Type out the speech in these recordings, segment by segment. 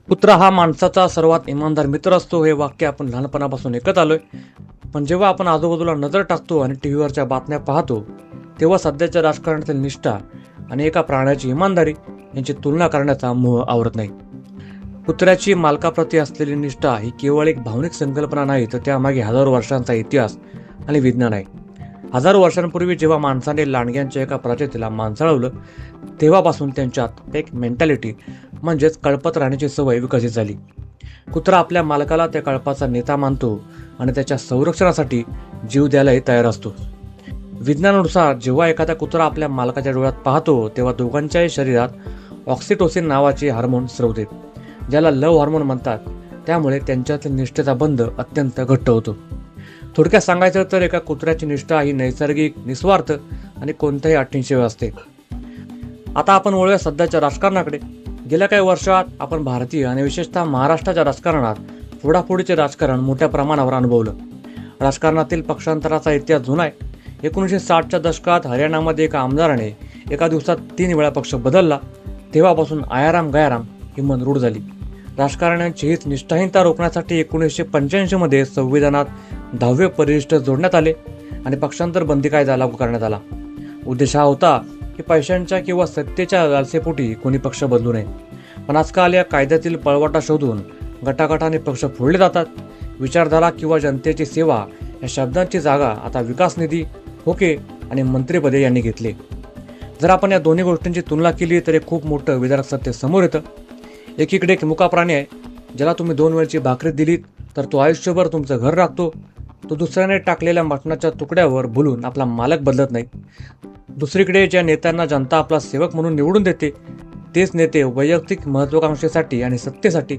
कुत्रा हा माणसाचा सर्वात इमानदार मित्र असतो हे वाक्य आपण लहानपणापासून ऐकत आलोय. पण जेव्हा आपण आजूबाजूला नजर टाकतो आणि टीव्हीवरच्या बातम्या पाहतो, तेव्हा सध्याच्या राजकारणातील निष्ठा आणि एका प्राण्याची इमानदारी यांची तुलना करण्याचा मोह आवरत नाही. कुत्र्याची मालकाप्रती असलेली निष्ठा ही केवळ एक भावनिक संकल्पना नाही, तर त्यामागे हजारो वर्षांचा इतिहास आणि विज्ञान आहे. हजारो वर्षांपूर्वी जेव्हा माणसाने लांडग्यांच्या एका प्रजातीला माणसाळवलं, तेव्हापासून त्यांच्यात एक मेंटॅलिटी म्हणजेच कळपत राहण्याची सवय विकसित झाली. कुत्रा आपल्या मालकाला त्या कळपाचा नेता मानतो आणि त्याच्या संरक्षणासाठी जीव द्यायलाही तयार असतो. विज्ञानानुसार जेव्हा एखादा कुत्रा आपल्या मालकाच्या डोळ्यात पाहतो, तेव्हा दोघांच्याही शरीरात ऑक्सिटोसिन नावाचे हार्मोन स्रवते, ज्याला लव्ह हार्मोन म्हणतात. त्यामुळे त्यांच्यातील निष्ठेचा बंध अत्यंत घट्ट होतो. थोडक्यात सांगायचं तर एका कुत्र्याची निष्ठा ही नैसर्गिक, निस्वार्थ आणि कोणत्याही अटींशिवाय असते. आता आपण वळूया सध्याच्या राजकारणाकडे. गेल्या काही वर्षात आपण भारतीय आणि विशेषतः महाराष्ट्राच्या राजकारणात फोडाफोडीचे राजकारण मोठ्या प्रमाणावर अनुभवलं. राजकारणातील पक्षांतराचा इतिहास जुना आहे. 1960च्या दशकात हरियाणामध्ये एका आमदाराने एका दिवसात 3 वेळा पक्ष बदलला. तेव्हापासून आयाराम गयाराम ही मन रूढ झाली. राजकारण्यांची हीच निष्ठाहीनता रोखण्यासाठी 1985 मध्ये संविधानात 10वे परिशिष्ट जोडण्यात आले आणि पक्षांतर बंदी कायदा लागू करण्यात आला. उद्देश हा होता की पैशांच्या किंवा सत्तेच्या लालसेपोटी कोणी पक्ष बदलू नये. पण आजकाल या कायद्यातील पळवाटा शोधून गटागटाने पक्ष फोडले जातात. विचारधारा किंवा जनतेची सेवा या शब्दांची जागा आता विकास निधी, होके आणि मंत्रिपदे यांनी घेतले. जर आपण या दोन्ही गोष्टींची तुलना केली तर एक खूप मोठं विदारक सत्य समोर येतं. एकीकडे एक मुका प्राणी आहे, ज्याला तुम्ही 2 वेळची भाकरी दिलीत तर तो आयुष्यभर तुमचं घर राखतो. तो दुसऱ्याने टाकलेल्या मटणाच्या तुकड्यावर भुलून आपला मालक बदलत नाही. दुसरीकडे ज्या नेत्यांना जनता आपला सेवक म्हणून निवडून देते, तेच नेते वैयक्तिक महत्वाकांक्षेसाठी आणि सत्तेसाठी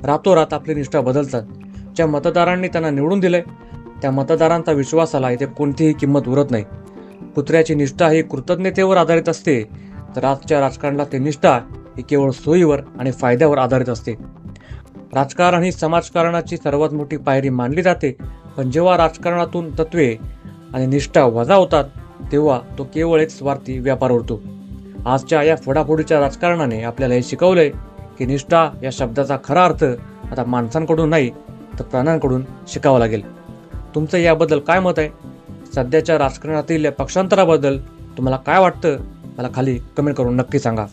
रातोरात आपली निष्ठा बदलतात. ज्या मतदारांनी त्यांना निवडून दिलंय, त्या मतदारांचा विश्वासाला इथे कोणतीही किंमत उरत नाही. कुत्र्याची निष्ठा ही कृतज्ञतेवर आधारित असते, तर आजच्या राजकारणातली निष्ठा ही केवळ सोयीवर आणि फायद्यावर आधारित असते. राजकारण ही समाजकारणाची सर्वात मोठी पायरी मानली जाते, पण जेव्हा राजकारणातून तत्वे आणि निष्ठा वजा होतात, तेव्हा तो केवळ एक स्वार्थी व्यापार उरतो. आजच्या या फोडाफोडीच्या राजकारणाने आपल्याला हे शिकवलंय की निष्ठा या शब्दाचा खरा अर्थ आता माणसांकडून नाही, तर प्राण्यांकडून शिकावा लागेल. तुमचं याबद्दल काय मत आहे? सध्याच्या राजकारणातील या पक्षांतराबद्दल तुम्हाला काय वाटतं? मला खाली कमेंट करून नक्की सांगा.